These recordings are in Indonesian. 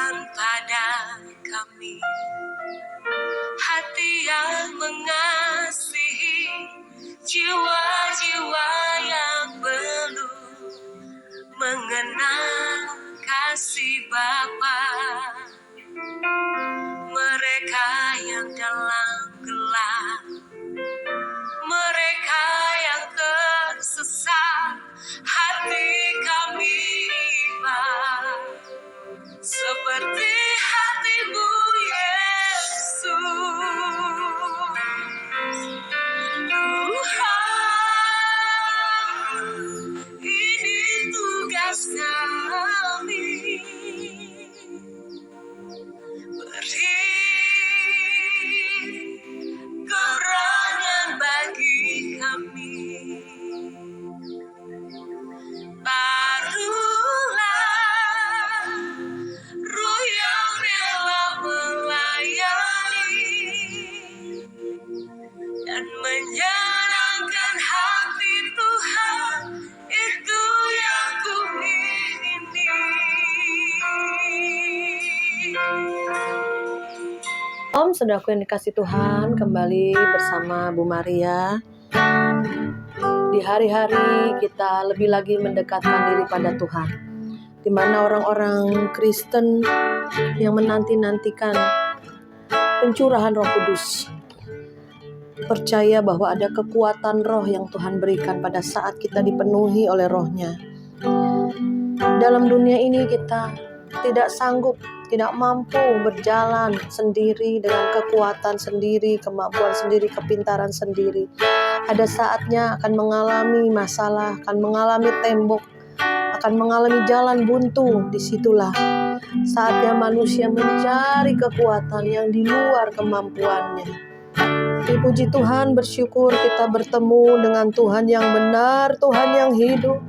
Berikan pada kami hati yang mengasihi jiwa-jiwa yang belum mengenal kasih Bapa. Mereka yang dalam gelap, mereka yang tersesat, hati kami iba seperti hati-Mu Yesus. Tuhan, ini tugas kami, beri kebenaran bagi kami. Barulah Roh yang rela melayani dan menyenangkan hati Tuhan, itu yang ku ingini. Om, saudaraku yang dikasih Tuhan, kembali bersama Bu Maria. Di hari-hari kita lebih lagi mendekatkan diri pada Tuhan, di mana orang-orang Kristen yang menanti-nantikan pencurahan Roh Kudus, percaya bahwa ada kekuatan roh yang Tuhan berikan pada saat kita dipenuhi oleh rohnya. Dalam dunia ini kita tidak sanggup, tidak mampu berjalan sendiri dengan kekuatan sendiri, kemampuan sendiri, kepintaran sendiri. Ada saatnya akan mengalami masalah, akan mengalami tembok, akan mengalami jalan buntu. Disitulah saatnya manusia mencari kekuatan yang di luar kemampuannya. Dipuji Tuhan, bersyukur kita bertemu dengan Tuhan yang benar, Tuhan yang hidup,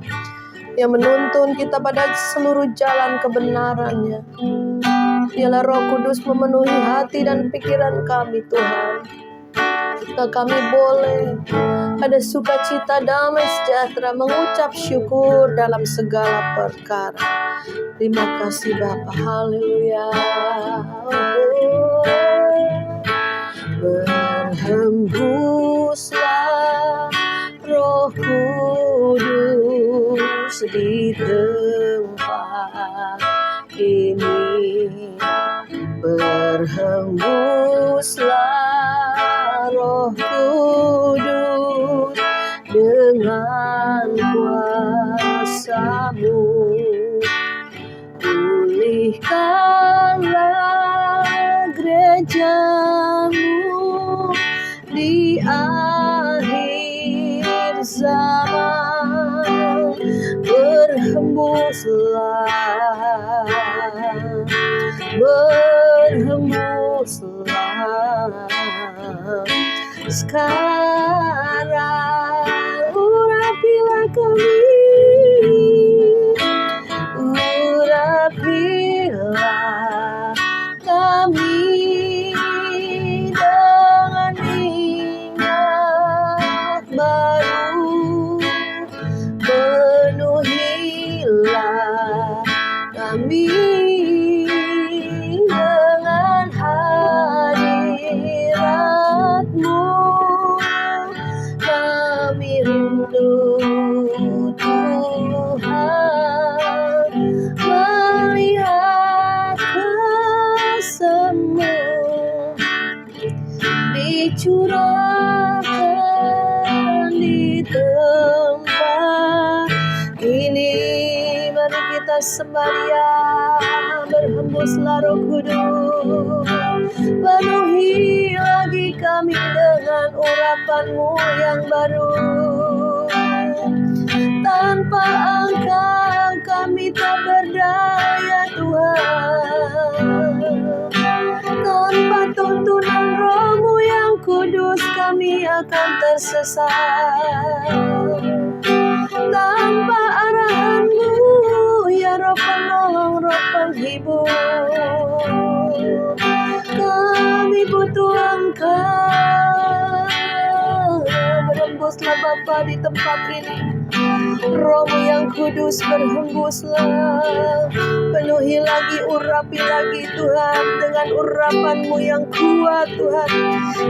yang menuntun kita pada seluruh jalan kebenarannya. Biarlah Roh Kudus memenuhi hati dan pikiran kami, Tuhan. Jika kami boleh ada sukacita, damai sejahtera, mengucap syukur dalam segala perkara. Terima kasih Bapa, haleluya. Berhembuslah Roh Kudus di tempat ini, berhembuslah Roh Kudus dengan kuasa-Mu, pulihkanlah gereja-Mu di akhir zaman, berhembuslah sekarang. Urapilah kami, urapilah kami dengan minyak baru, penuhilah kami dengan hadirat-Mu. Kami rindu Tuhan melihat kuasa-Mu dicurahkan di tempat ini. Mari kita sembah Dia. Berhembuslah Roh Kudus, penuhi lagi kami dengan urapan-Mu yang baru. Tanpa Engkau kami tak berdaya Tuhan. Tanpa tuntunan Roh-Mu yang kudus kami akan tersesat. Tanpa arahan-Mu ya Roh penolong, Roh penghibur, kami butuh Engkau. Berhembuslah Bapa di tempat ini, Roh-Mu yang kudus berhembuslah, penuhi Penuhi lagi, urapi lagi Tuhan, dengan urapan-Mu yang kuat Tuhan.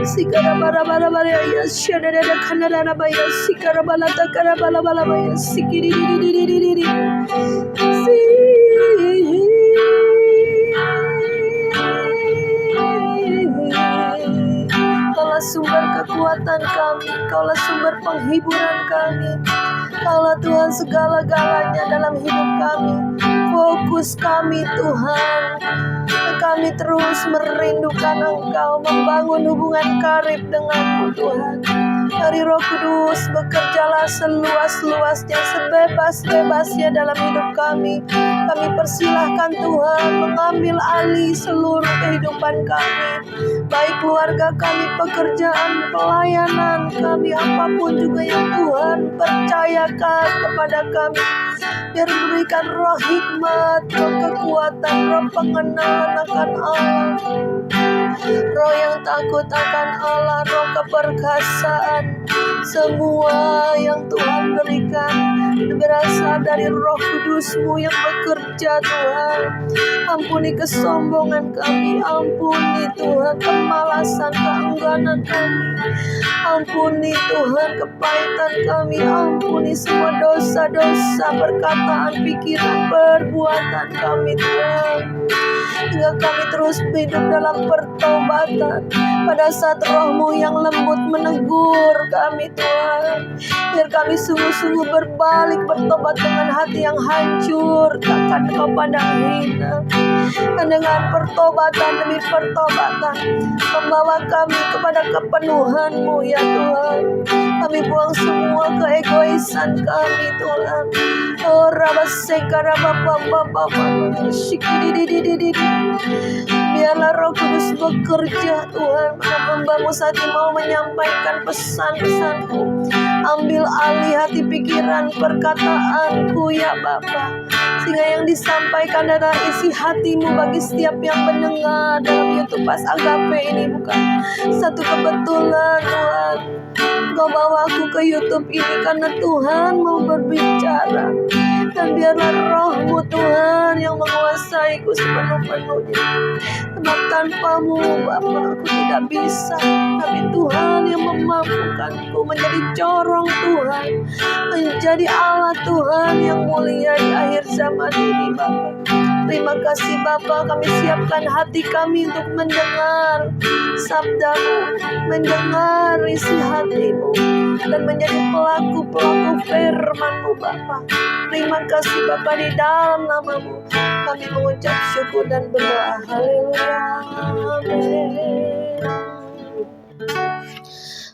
Sikarabarabarabara syadadada kanadadabaya sikarabalata karabalabaya sikidididididididi. Kaulah sumber kekuatan kami, Kaulah sumber penghiburan kami, Kaulah Tuhan segala-galanya dalam hidup kami. Fokus kami Tuhan, kami terus merindukan Engkau, membangun hubungan karib dengan-Mu Tuhan. Mari Roh Kudus bekerjalah seluas-luasnya, sebebas-bebasnya dalam hidup kami. Kami persilahkan Tuhan mengambil alih seluruh kehidupan kami, baik keluarga kami, pekerjaan, pelayanan kami, apapun juga yang Tuhan percayakan kepada kami. Biar memberikan roh hikmat, roh kekuatan, roh pengenalan akan Allah, roh yang takut akan Allah, roh keperkasaan. Semua yang Tuhan berikan berasal dari Roh Kudus-Mu yang bekerja Tuhan. Ampuni kesombongan kami, ampuni Tuhan kemalasan, keengganan kami. Ampuni Tuhan kepahitan kami, ampuni semua dosa-dosa, perkataan, pikiran, perbuatan kami Tuhan. Hingga kami terus hidup dalam pertobatan. Pada saat Roh-Mu yang lembut menegur kami Tuhan, biar kami sungguh-sungguh berbalik, bertobat dengan hati yang hancur, takkan Kau pandang hina. Dan dengan pertobatan demi pertobatan, membawa kami kepada kepenuhan-Mu ya Tuhan. Kami buang semua keegoisan kami Tuhan. Oh biarlah Roh Kudus bekerja Tuhan. Hamba-Mu saat ini mau menyampaikan pesan-pesan-Mu. Ambil alih hati, pikiran, perkataanku ya Bapa, sehingga yang disampaikan adalah isi hati-Mu bagi setiap yang mendengar dalam YouTube Pas Agape ini. Bukan satu kebetulan Tuhan, Kau bawa aku ke YouTube ini karena Tuhan mau berbicara. Dan biarlah Roh-Mu Tuhan yang menguasaiku sepenuh-penuhnya. Sebab tanpa-Mu Bapa aku tidak bisa, tapi Tuhan yang memampukanku menjadi corong Tuhan, menjadi Allah Tuhan yang mulia di akhir zaman ini Bapa. Terima kasih Bapa, kami siapkan hati kami untuk mendengar sabda-Mu, mendengar isi hati-Mu, dan menjadi pelaku-pelaku firman-Mu Bapa. Terima kasih Bapa, di dalam nama-Mu kami mengucap syukur dan berdoa. Haleluya. Amin.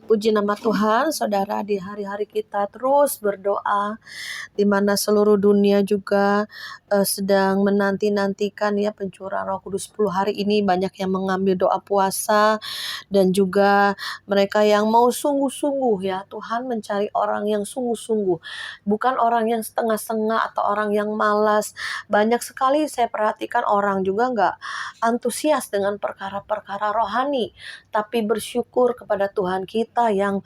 Puji nama Tuhan, saudara, di hari-hari kita terus berdoa, di mana seluruh dunia juga sedang menanti-nantikan ya pencurahan Roh Kudus 10 hari ini. Banyak yang mengambil doa puasa, dan juga mereka yang mau sungguh-sungguh ya. Tuhan mencari orang yang sungguh-sungguh, bukan orang yang setengah-setengah atau orang yang malas. Banyak sekali saya perhatikan orang juga nggak antusias dengan perkara-perkara rohani, tapi bersyukur kepada Tuhan kita yang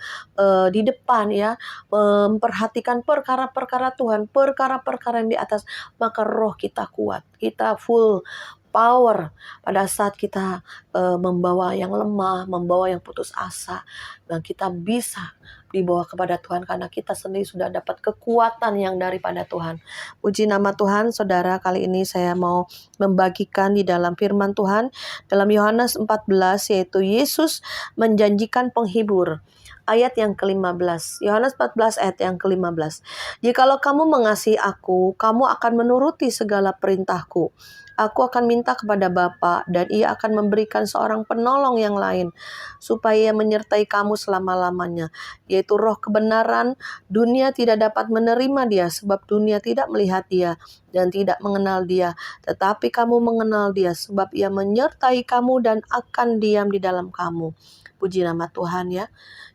di depan ya, memperhatikan perkara-perkara Tuhan, perkara-perkara yang di atas, maka roh kita kuat, kita full power pada saat kita membawa yang lemah, membawa yang putus asa, dan kita bisa dibawa kepada Tuhan karena kita sendiri sudah dapat kekuatan yang daripada Tuhan. Puji nama Tuhan, saudara. Kali ini saya mau membagikan di dalam firman Tuhan dalam Yohanes 14, yaitu Yesus menjanjikan penghibur. Ayat yang ke-15, Yohanes 14 ayat yang ke-15. Jikalau kamu mengasihi aku, kamu akan menuruti segala perintahku. Aku akan minta kepada Bapa, dan Ia akan memberikan seorang penolong yang lain, supaya Ia menyertai kamu selama-lamanya, yaitu Roh kebenaran. Dunia tidak dapat menerima Dia, sebab dunia tidak melihat Dia dan tidak mengenal Dia. Tetapi kamu mengenal Dia, sebab Ia menyertai kamu dan akan diam di dalam kamu. Puji nama Tuhan ya.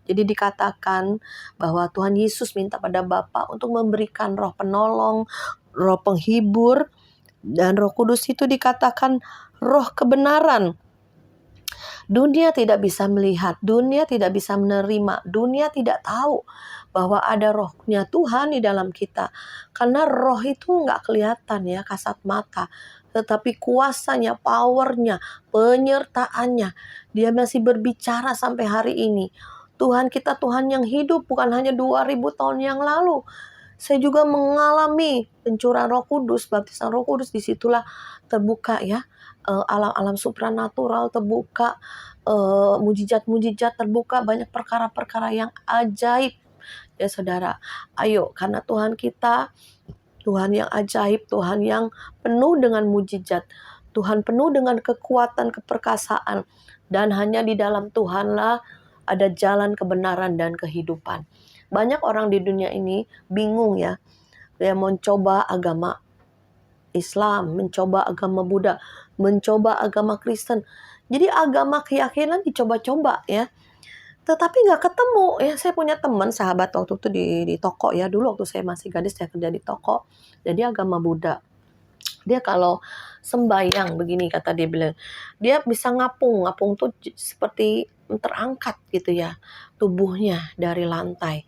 Jadi dikatakan bahwa Tuhan Yesus minta pada Bapa untuk memberikan roh penolong, roh penghibur, dan Roh Kudus itu dikatakan roh kebenaran. Dunia tidak bisa melihat, dunia tidak bisa menerima, dunia tidak tahu bahwa ada rohnya Tuhan di dalam kita. Karena roh itu nggak kelihatan ya kasat mata, tetapi kuasanya, powernya, penyertaannya, dia masih berbicara sampai hari ini. Tuhan kita Tuhan yang hidup, bukan hanya 2000 tahun yang lalu. Saya juga mengalami pencurahan Roh Kudus, baptisan Roh Kudus. Disitulah terbuka ya, alam-alam supranatural terbuka, mujizat-mujizat terbuka, banyak perkara-perkara yang ajaib ya saudara. Ayo, karena Tuhan kita Tuhan yang ajaib, Tuhan yang penuh dengan mujizat, Tuhan penuh dengan kekuatan, keperkasaan, dan hanya di dalam Tuhanlah ada jalan kebenaran dan kehidupan. Banyak orang di dunia ini bingung ya, dia mencoba agama Islam, mencoba agama Buddha, mencoba agama Kristen. Jadi agama keyakinan dicoba-coba ya. Tetapi nggak ketemu ya. Saya punya teman sahabat waktu itu di toko ya. Dulu waktu saya masih gadis saya kerja di toko. Jadi agama Buddha. Dia kalau sembayang begini kata dia bilang, dia bisa ngapung. Ngapung tuh seperti terangkat gitu ya tubuhnya dari lantai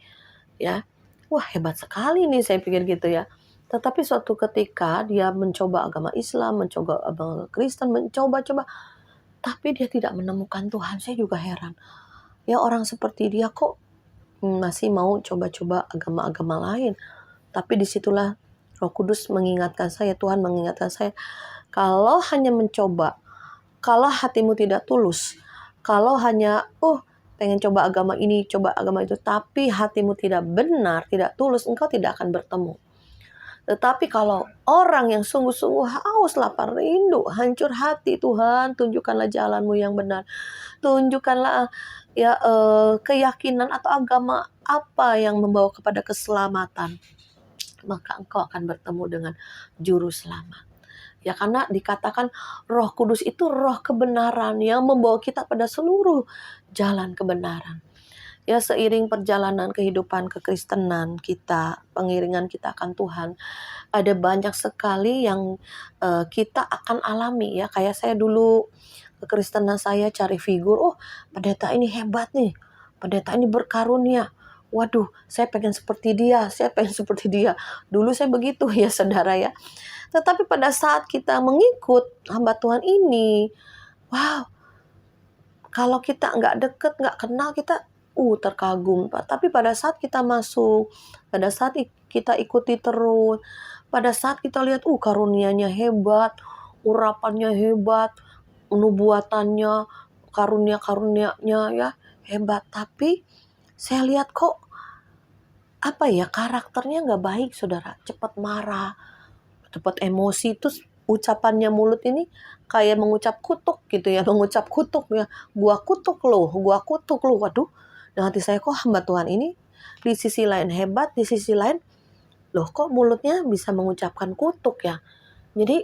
ya. Wah hebat sekali nih saya pikir gitu ya. Tetapi suatu ketika dia mencoba agama Islam, mencoba agama Kristen, mencoba-coba, tapi dia tidak menemukan Tuhan. Saya juga heran. Ya orang seperti dia kok masih mau coba-coba agama-agama lain. Tapi disitulah Roh Kudus mengingatkan saya, Tuhan mengingatkan saya, kalau hanya mencoba, kalau hatimu tidak tulus, kalau hanya pengen coba agama ini, coba agama itu, tapi hatimu tidak benar, tidak tulus, engkau tidak akan bertemu. Tetapi kalau orang yang sungguh-sungguh haus, lapar, rindu, hancur hati, Tuhan tunjukkanlah jalanmu yang benar. Tunjukkanlah ya keyakinan atau agama apa yang membawa kepada keselamatan. Maka engkau akan bertemu dengan juru selamat. Ya karena dikatakan Roh Kudus itu roh kebenaran yang membawa kita pada seluruh jalan kebenaran. Ya seiring perjalanan kehidupan kekristenan kita, pengiringan kita akan Tuhan, ada banyak sekali yang kita akan alami ya. Kayak saya dulu kekristenan saya cari figur, pendeta ini hebat nih, pendeta ini berkarunia. Waduh, saya pengen seperti dia, saya pengen seperti dia. Dulu saya begitu ya saudara ya. Tetapi pada saat kita mengikut hamba Tuhan ini, wow, kalau kita nggak deket, nggak kenal, kita terkagum. Tapi pada saat kita masuk, pada saat kita ikuti terus, pada saat kita lihat karunianya hebat, urapannya hebat, nubuatannya, karunia-karunianya ya hebat. Tapi saya lihat kok karakternya nggak baik saudara, cepat marah, cepat emosi, terus ucapannya mulut ini kayak mengucap kutuk gitu ya, mengucap kutuk ya, gua kutuk lo, waduh. Dan hati saya, kok hamba Tuhan ini di sisi lain hebat, di sisi lain loh kok mulutnya bisa mengucapkan kutuk ya. Jadi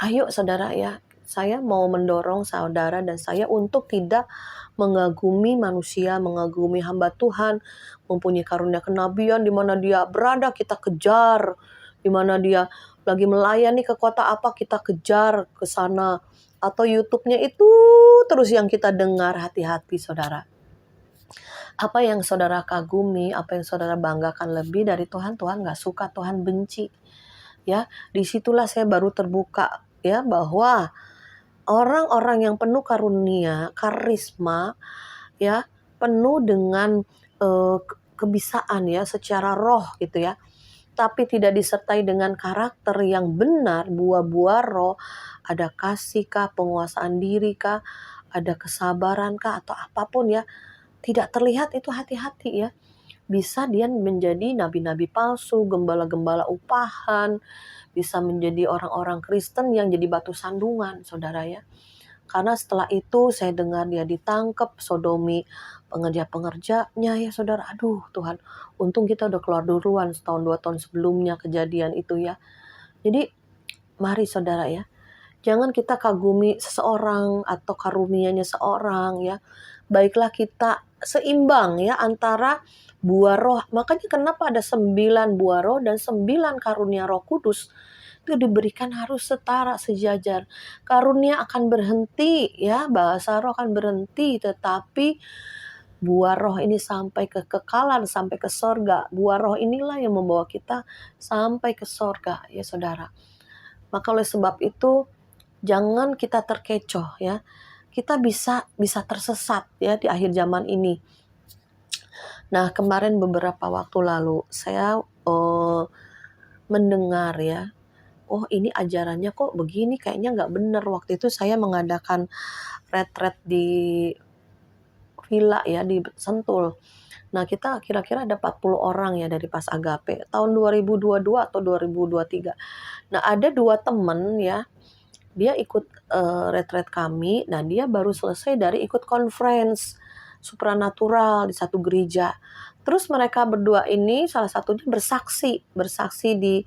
ayo saudara ya, saya mau mendorong saudara dan saya untuk tidak mengagumi manusia, mengagumi hamba Tuhan, mempunyai karunia kenabian, di mana dia berada kita kejar, di mana dia lagi melayani ke kota apa kita kejar ke sana, atau YouTube-nya itu terus yang kita dengar. Hati-hati saudara. Apa yang saudara kagumi, apa yang saudara banggakan lebih dari Tuhan, Tuhan gak suka, Tuhan benci. Ya, disitulah saya baru terbuka ya bahwa orang-orang yang penuh karunia, karisma, ya penuh dengan kebisaan ya secara roh gitu ya, tapi tidak disertai dengan karakter yang benar, buah-buah roh, ada kasih kah, penguasaan diri kah, ada kesabaran kah, atau apapun ya, tidak terlihat, itu hati-hati ya. Bisa dia menjadi nabi-nabi palsu, gembala-gembala upahan, bisa menjadi orang-orang Kristen yang jadi batu sandungan, saudara ya. Karena setelah itu saya dengar dia ditangkap, sodomi pengerja-pengerjanya ya saudara. Aduh Tuhan, untung kita udah keluar duluan setahun 2 tahun sebelumnya kejadian itu ya. Jadi mari saudara ya, jangan kita kagumi seseorang atau karunianya seorang ya. Baiklah kita seimbang ya antara buah roh. Makanya kenapa ada 9 buah roh dan 9 karunia Roh Kudus. Itu diberikan harus setara, sejajar. Karunia akan berhenti ya, bahasa roh akan berhenti, tetapi buah roh ini sampai ke kekekalan, sampai ke sorga. Buah roh inilah yang membawa kita sampai ke sorga, ya saudara. Maka oleh sebab itu, jangan kita terkecoh ya. Kita bisa tersesat ya di akhir zaman ini. Nah, kemarin beberapa waktu lalu saya mendengar ya, oh ini ajarannya kok begini, kayaknya nggak benar. Waktu itu saya mengadakan retret di villa ya di Sentul. Nah, kita kira-kira ada 40 orang ya dari Pas Agape tahun 2022 atau 2023. Nah, ada 2 teman ya, dia ikut retret kami. Nah, dia baru selesai dari ikut conference supranatural di satu gereja. Terus mereka berdua ini salah satunya bersaksi di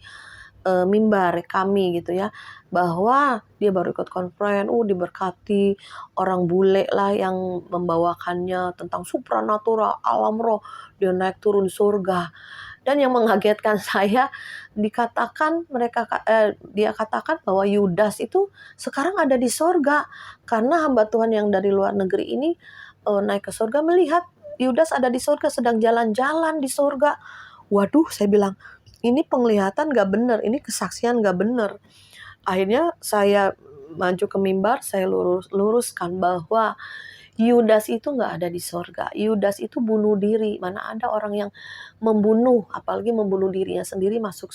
mimbar kami gitu ya, bahwa dia baru ikut conference, diberkati, orang bule lah yang membawakannya tentang supranatural, alam roh, dia naik turun surga. Dan yang mengagetkan saya, dia katakan bahwa Yudas itu sekarang ada di sorga, karena hamba Tuhan yang dari luar negeri ini naik ke sorga melihat Yudas ada di sorga, sedang jalan-jalan di sorga. Waduh, saya bilang, ini penglihatan gak benar, ini kesaksian gak benar. Akhirnya saya maju ke mimbar, saya luruskan bahwa Yudas itu gak ada di sorga. Yudas itu bunuh diri. Mana ada orang yang membunuh, apalagi membunuh dirinya sendiri masuk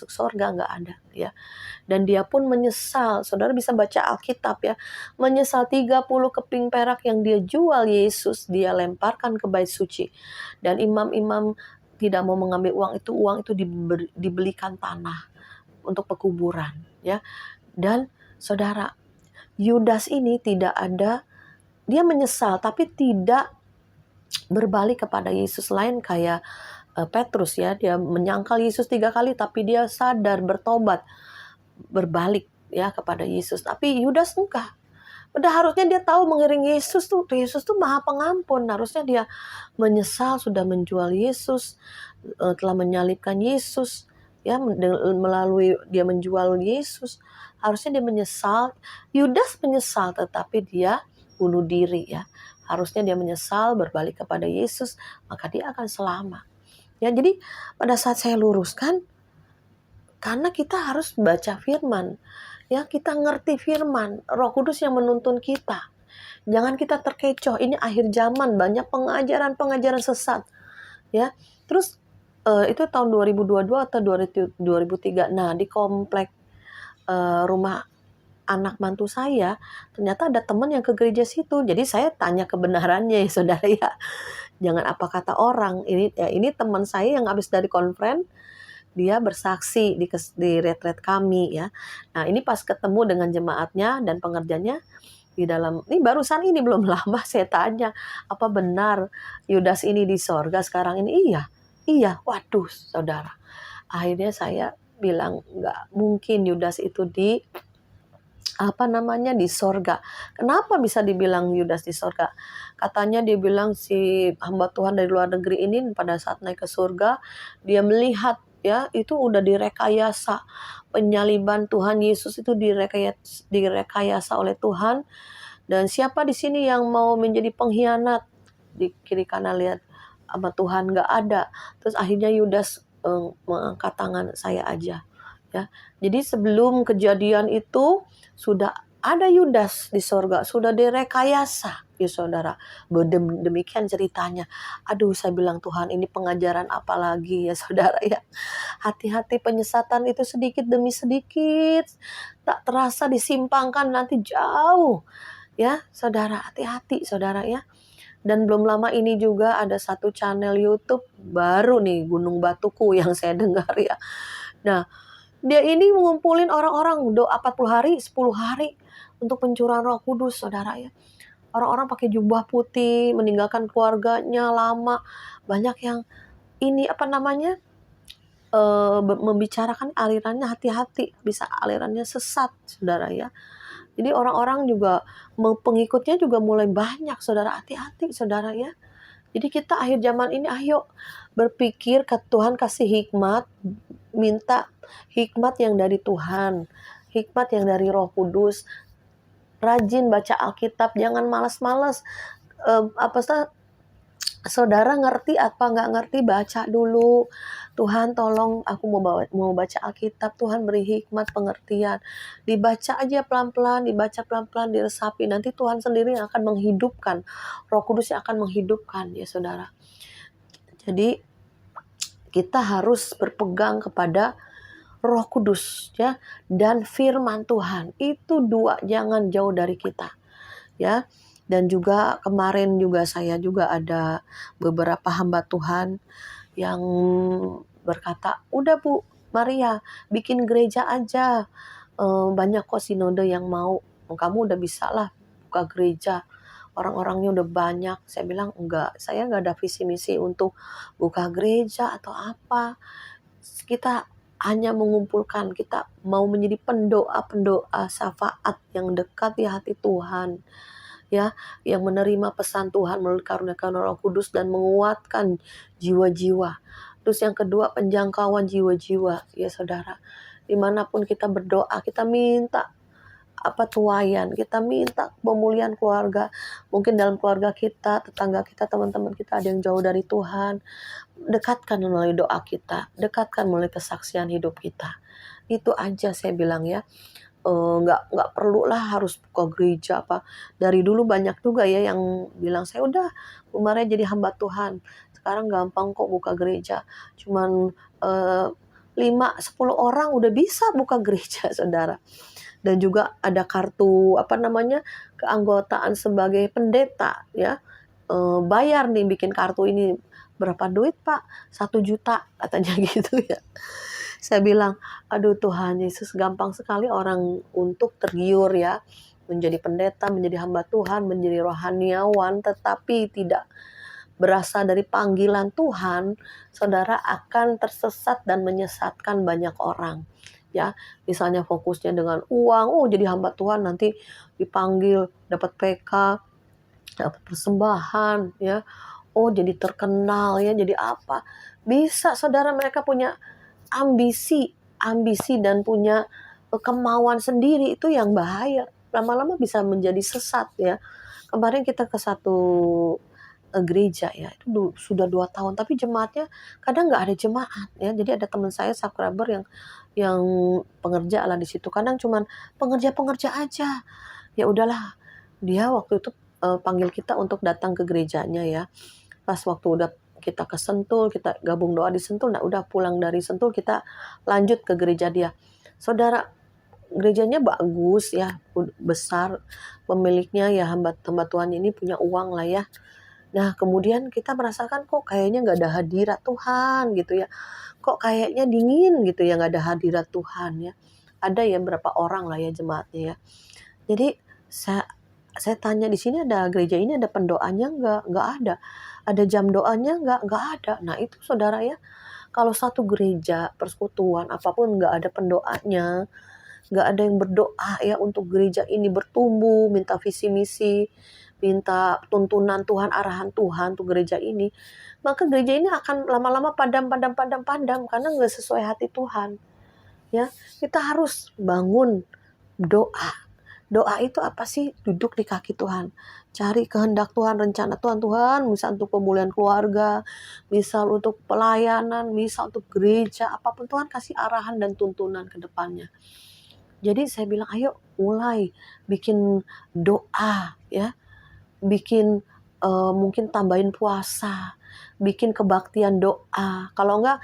sorga, gak ada ya. Dan dia pun menyesal. Saudara bisa baca Alkitab ya. Menyesal 30 keping perak yang dia jual Yesus, dia lemparkan ke bait suci. Dan imam-imam tidak mau mengambil uang itu dibelikan tanah untuk pekuburan ya. Dan saudara, Yudas ini tidak ada, dia menyesal tapi tidak berbalik kepada Yesus, lain kayak Petrus ya, dia menyangkal Yesus 3 kali tapi dia sadar, bertobat, berbalik ya kepada Yesus. Tapi Yudas enggak. Udah harusnya dia tahu mengiring Yesus tuh Maha Pengampun. Harusnya dia menyesal sudah menjual Yesus, telah menyalibkan Yesus ya, melalui dia menjual Yesus. Harusnya dia menyesal. Yudas menyesal tetapi dia bunuh diri ya. Harusnya dia menyesal, berbalik kepada Yesus, maka dia akan selamat. Ya, jadi pada saat saya luruskan, karena kita harus baca firman. Ya, kita ngerti firman, Roh Kudus yang menuntun kita. Jangan kita terkecoh, ini akhir zaman, banyak pengajaran sesat. Ya. Terus itu tahun 2022 atau 2003. Nah, di komplek rumah anak mantu saya, ternyata ada teman yang ke gereja situ. Jadi saya tanya kebenarannya ya saudara ya. Jangan apa kata orang. Ini teman saya yang habis dari conference, dia bersaksi di retret kami ya. Nah, ini pas ketemu dengan jemaatnya dan pengerjanya di dalam, ini barusan ini belum lama saya tanya, apa benar Yudas ini di sorga sekarang ini? Iya. Waduh saudara, akhirnya saya bilang nggak mungkin Yudas itu di sorga. Kenapa bisa dibilang Yudas di sorga? Katanya dia bilang si hamba Tuhan dari luar negeri ini pada saat naik ke surga, dia melihat ya itu udah direkayasa, penyaliban Tuhan Yesus itu direkayasa oleh Tuhan. Dan siapa di sini yang mau menjadi pengkhianat? Di kiri kanan lihat sama Tuhan nggak ada. Terus akhirnya Yudas mengangkat tangan, saya aja ya. Jadi sebelum kejadian itu sudah ada Yudas di sorga, sudah direkayasa ya saudara. Demikian ceritanya. Aduh, saya bilang Tuhan, ini pengajaran apa lagi ya saudara ya. Hati-hati, penyesatan itu sedikit demi sedikit, tak terasa disimpangkan nanti jauh ya saudara. Hati-hati saudara ya. Dan belum lama ini juga ada satu channel YouTube baru nih, Gunung Batuku, yang saya dengar ya. Nah, dia ini mengumpulin orang-orang doa 40 hari, 10 hari untuk pencurahan Roh Kudus, saudara ya. Orang-orang pakai jubah putih, meninggalkan keluarganya lama. Banyak yang ini membicarakan alirannya, hati-hati, bisa alirannya sesat, saudara ya. Jadi orang-orang juga, pengikutnya juga mulai banyak, saudara. Hati-hati, saudara ya. Jadi kita akhir zaman ini, ayo berpikir ke Tuhan kasih hikmat, minta hikmat yang dari Tuhan, hikmat yang dari Roh Kudus. Rajin baca Alkitab, jangan malas-malas Saudara ngerti apa nggak ngerti, baca dulu. Tuhan tolong aku mau baca Alkitab, Tuhan beri hikmat pengertian. Dibaca aja pelan-pelan, dibaca pelan-pelan, diresapi. Nanti Tuhan sendiri yang akan menghidupkan. Roh Kudus yang akan menghidupkan ya saudara. Jadi kita harus berpegang kepada Roh Kudus ya dan firman Tuhan. Itu dua jangan jauh dari kita ya. Dan juga kemarin juga saya juga ada beberapa hamba Tuhan yang berkata, udah Bu Maria bikin gereja aja, banyak kok sinode yang mau, kamu udah bisa lah buka gereja, orang-orangnya udah banyak. Saya bilang enggak, saya nggak ada visi misi untuk buka gereja atau apa. Kita hanya mengumpulkan, kita mau menjadi pendoa syafaat yang dekat di hati Tuhan ya, yang menerima pesan Tuhan melalui karunia-karunia Roh Kudus dan menguatkan jiwa-jiwa. Terus yang kedua, penjangkauan jiwa-jiwa ya saudara. Dimanapun kita berdoa, kita minta tuayan, kita minta pemulihan keluarga. Mungkin dalam keluarga kita, tetangga kita, teman-teman kita ada yang jauh dari Tuhan. Dekatkan melalui doa kita, dekatkan melalui kesaksian hidup kita. Itu aja saya bilang ya. Nggak perlu lah harus buka gereja apa. Dari dulu banyak juga ya yang bilang, saya udah kemarin jadi hamba Tuhan, sekarang gampang kok buka gereja, cuman 5-10 orang udah bisa buka gereja saudara. Dan juga ada kartu keanggotaan sebagai pendeta ya. Bayar nih bikin kartu ini, berapa duit Pak? 1 juta katanya gitu ya. Saya bilang, aduh Tuhan Yesus, gampang sekali orang untuk tergiur ya, menjadi pendeta, menjadi hamba Tuhan, menjadi rohaniawan, tetapi tidak berasal dari panggilan Tuhan, saudara akan tersesat dan menyesatkan banyak orang. Ya, misalnya fokusnya dengan uang, jadi hamba Tuhan nanti dipanggil dapat PK, dapat persembahan ya. Jadi terkenal ya, jadi apa? Bisa saudara, mereka punya ambisi dan punya kemauan sendiri, itu yang bahaya. Lama-lama bisa menjadi sesat ya. Kemarin kita ke satu gereja ya, itu sudah 2 tahun, tapi jemaatnya kadang nggak ada jemaat ya. Jadi ada teman saya subscriber yang pengerja lah di situ. Kadang cuman pengerja aja. Ya udahlah, dia waktu itu panggil kita untuk datang ke gerejanya ya. Pas waktu udah kita ke Sentul, kita gabung doa di Sentul, nah udah pulang dari Sentul kita lanjut ke gereja dia. Saudara, gerejanya bagus ya, besar, pemiliknya ya hamba Tuhan ini punya uang lah ya. Nah kemudian kita merasakan kok kayaknya nggak ada hadirat Tuhan gitu ya, kok kayaknya dingin gitu ya, nggak ada hadirat Tuhan ya. Ada ya berapa orang lah ya jemaatnya ya. Jadi saya tanya, di sini ada gereja ini ada pendoanya nggak? Nggak ada. Ada jam doanya nggak ada. Nah itu saudara ya, kalau satu gereja persekutuan apapun nggak ada pendoanya, nggak ada yang berdoa ya untuk gereja ini bertumbuh, minta visi misi, minta tuntunan Tuhan, arahan Tuhan untuk gereja ini, maka gereja ini akan lama-lama padam karena nggak sesuai hati Tuhan. Ya, kita harus bangun doa. Doa itu apa sih? Duduk di kaki Tuhan. Cari kehendak Tuhan, rencana Tuhan. Tuhan, misal untuk pemulihan keluarga, misal untuk pelayanan, misal untuk gereja, apapun Tuhan kasih arahan dan tuntunan ke depannya. Jadi saya bilang, ayo mulai bikin doa ya. Bikin mungkin tambahin puasa, bikin kebaktian doa. Kalau enggak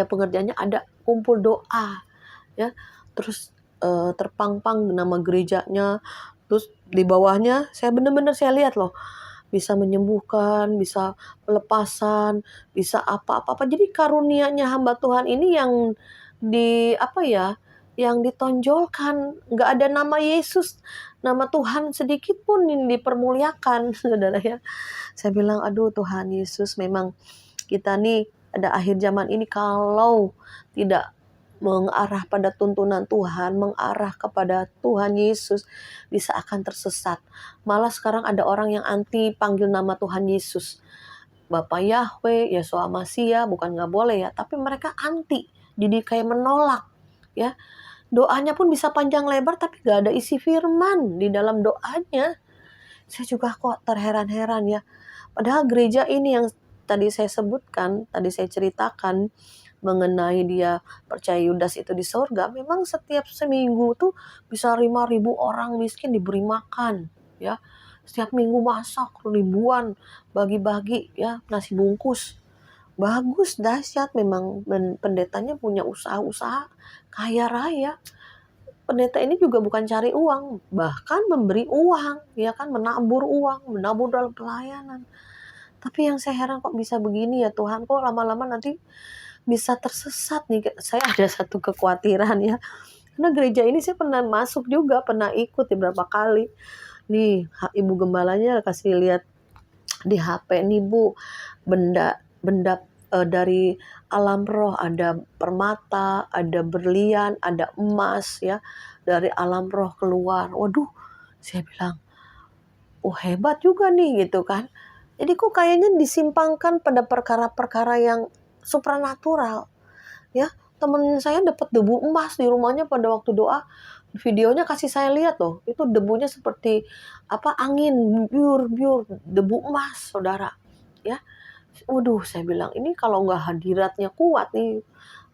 pengerjanya ada kumpul doa ya. Terus terpampang nama gerejanya, terus di bawahnya saya benar-benar saya lihat loh, bisa menyembuhkan, bisa pelepasan, bisa apa-apa. Jadi karunianya hamba Tuhan ini yang yang ditonjolkan, nggak ada nama Yesus, nama Tuhan sedikit pun yang dipermuliakan, saudara ya. Saya bilang, aduh Tuhan Yesus, memang kita nih ada akhir zaman ini kalau tidak mengarah pada tuntunan Tuhan, mengarah kepada Tuhan Yesus, bisa akan tersesat. Malah sekarang ada orang yang anti panggil nama Tuhan Yesus. Bapak Yahweh, Yeshua Masia, bukan nggak boleh ya, tapi mereka anti. Jadi kayak menolak ya. Doanya pun bisa panjang lebar tapi nggak ada isi firman di dalam doanya. Saya juga kok terheran-heran ya. Padahal gereja ini yang tadi saya sebutkan, tadi saya ceritakan mengenai dia percaya Yudas itu di surga, memang setiap seminggu tuh bisa 5.000 orang miskin diberi makan ya. Setiap minggu masak ribuan, bagi-bagi ya nasi bungkus. Bagus, dahsyat memang pendetanya punya usaha-usaha kaya raya. Pendeta ini juga bukan cari uang, bahkan memberi uang, ya kan, menabur uang, menabur dalam pelayanan. Tapi yang saya heran kok bisa begini ya Tuhan, kok lama-lama nanti bisa tersesat nih. Saya ada satu kekhawatiran ya. Karena gereja ini saya pernah masuk juga, pernah ikut beberapa kali. Nih, Ibu Gembalanya kasih lihat di HP nih Bu, benda dari alam roh, ada permata, ada berlian, ada emas ya, dari alam roh keluar. Waduh, saya bilang, oh hebat juga nih gitu kan. Jadi kok kayaknya disimpangkan pada perkara-perkara yang supranatural ya. Temen saya dapat debu emas di rumahnya pada waktu doa. Videonya kasih saya lihat loh, itu debunya seperti angin, biur debu emas saudara ya. Waduh, saya bilang ini kalau nggak hadiratnya kuat nih,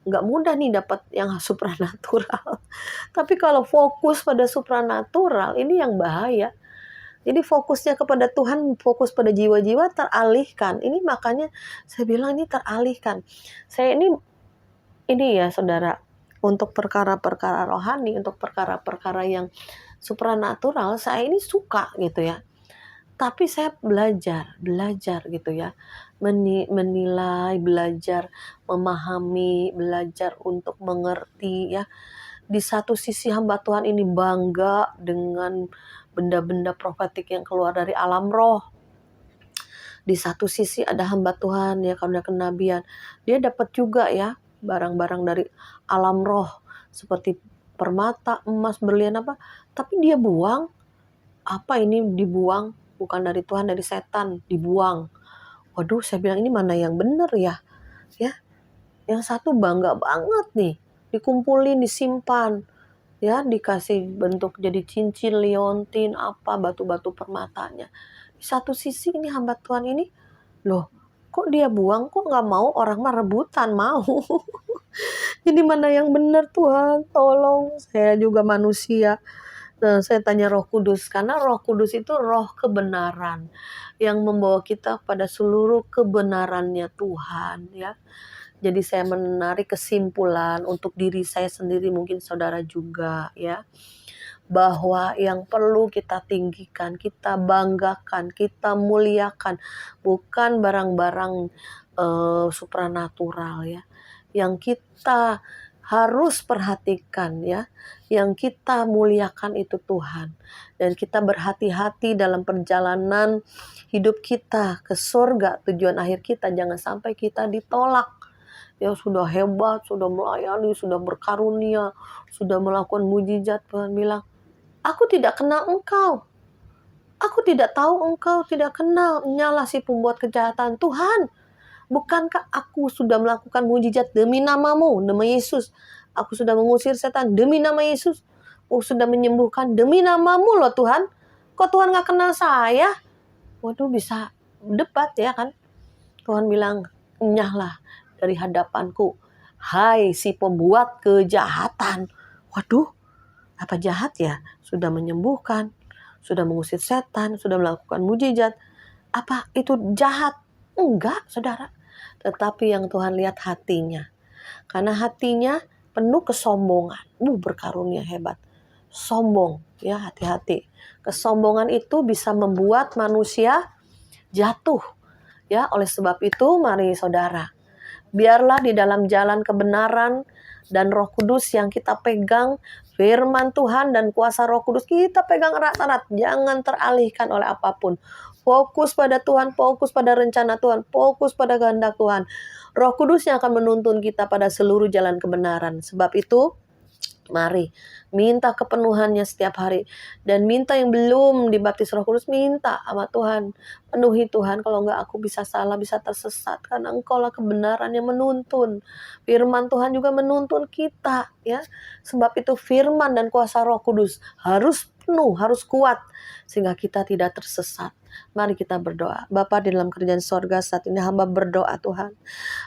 nggak mudah nih dapat yang supranatural. Tapi kalau fokus pada supranatural, ini yang bahaya. Jadi fokusnya kepada Tuhan, fokus pada jiwa-jiwa teralihkan. Ini makanya saya bilang ini teralihkan. Saya ini ya saudara, untuk perkara-perkara rohani, untuk perkara-perkara yang supranatural, saya ini suka gitu ya. Tapi saya belajar gitu ya, menilai, belajar memahami, belajar untuk mengerti ya. Di satu sisi hamba Tuhan ini bangga dengan benda-benda profetik yang keluar dari alam roh. Di satu sisi ada hamba Tuhan ya, karena kenabian, dia dapat juga ya barang-barang dari alam roh seperti permata, emas, berlian tapi dia buang. Ini dibuang? Bukan dari Tuhan, dari setan, dibuang. Waduh, saya bilang ini mana yang benar ya? Ya, yang satu bangga banget nih, dikumpulin, disimpan, ya, dikasih bentuk jadi cincin, liontin, batu-batu permatanya. Di satu sisi ini hamba Tuhan ini, loh, kok dia buang, kok nggak mau, orang mah rebutan mau. Ini mana yang benar Tuhan, tolong, saya juga manusia. Nah, saya tanya Roh Kudus, karena Roh Kudus itu roh kebenaran yang membawa kita pada seluruh kebenarannya Tuhan ya. Jadi saya menarik kesimpulan untuk diri saya sendiri, mungkin saudara juga ya, bahwa yang perlu kita tinggikan, kita banggakan, kita muliakan bukan barang-barang supranatural ya. Yang kita harus perhatikan ya, yang kita muliakan itu Tuhan. Dan kita berhati-hati dalam perjalanan hidup kita ke surga, tujuan akhir kita, jangan sampai kita ditolak. Ya sudah hebat, sudah melayani, sudah berkarunia, sudah melakukan mujizat, Tuhan bilang, aku tidak kenal engkau. Aku tidak tahu engkau, tidak kenal. Nyalah si pembuat kejahatan. Tuhan, bukankah aku sudah melakukan mujizat demi namamu, nama Yesus? Aku sudah mengusir setan demi nama Yesus. Aku sudah menyembuhkan demi namamu loh Tuhan. Kok Tuhan gak kenal saya? Waduh, bisa debat ya kan. Tuhan bilang, enyahlah dari hadapanku, hai si pembuat kejahatan. Waduh, apa jahat ya? Sudah menyembuhkan, sudah mengusir setan, sudah melakukan mujizat. Apa itu jahat? Enggak, saudara. Tetapi yang Tuhan lihat hatinya. Karena hatinya penuh kesombongan. Berkarunia hebat. Sombong, ya, hati-hati. Kesombongan itu bisa membuat manusia jatuh. Ya, oleh sebab itu mari saudara, biarlah di dalam jalan kebenaran dan Roh Kudus yang kita pegang, firman Tuhan dan kuasa Roh Kudus kita pegang erat-erat, jangan teralihkan oleh apapun. Fokus pada Tuhan, fokus pada rencana Tuhan, fokus pada kehendak Tuhan. Roh Kudus yang akan menuntun kita pada seluruh jalan kebenaran. Sebab itu, mari minta kepenuhannya setiap hari. Dan minta yang belum dibaptis Roh Kudus, minta sama Tuhan. Penuhi Tuhan, kalau enggak aku bisa salah, bisa tersesat. Karena Engkau lah kebenaran yang menuntun. Firman Tuhan juga menuntun kita. Ya. Sebab itu firman dan kuasa Roh Kudus harus penuh, harus kuat, sehingga kita tidak tersesat. Mari kita berdoa. Bapa di dalam kerajaan sorga, saat ini hamba berdoa Tuhan.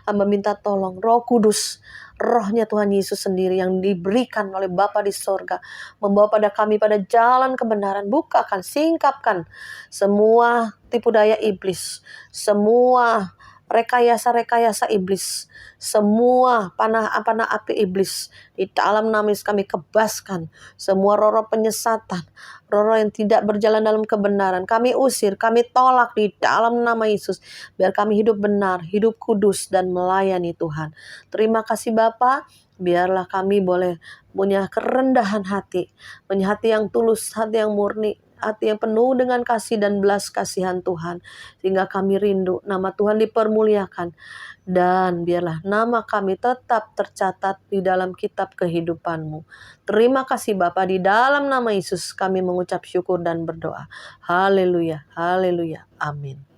Hamba minta tolong Roh Kudus, rohnya Tuhan Yesus sendiri yang diberikan oleh Bapa di sorga, membawa pada kami pada jalan kebenaran. Bukakan, singkapkan semua tipu daya iblis, semua rekayasa-rekayasa iblis, semua panah api iblis. Di dalam nama Yesus kami kebaskan semua roh-roh penyesatan, roh-roh yang tidak berjalan dalam kebenaran. Kami usir, kami tolak di dalam nama Yesus. Biar kami hidup benar, hidup kudus dan melayani Tuhan. Terima kasih Bapa. Biarlah kami boleh punya kerendahan hati, punya hati yang tulus, hati yang murni, hati yang penuh dengan kasih dan belas kasihan Tuhan. Sehingga kami rindu nama Tuhan dipermuliakan. Dan biarlah nama kami tetap tercatat di dalam kitab kehidupan-Mu. Terima kasih Bapa, di dalam nama Yesus kami mengucap syukur dan berdoa. Haleluya, haleluya, amin.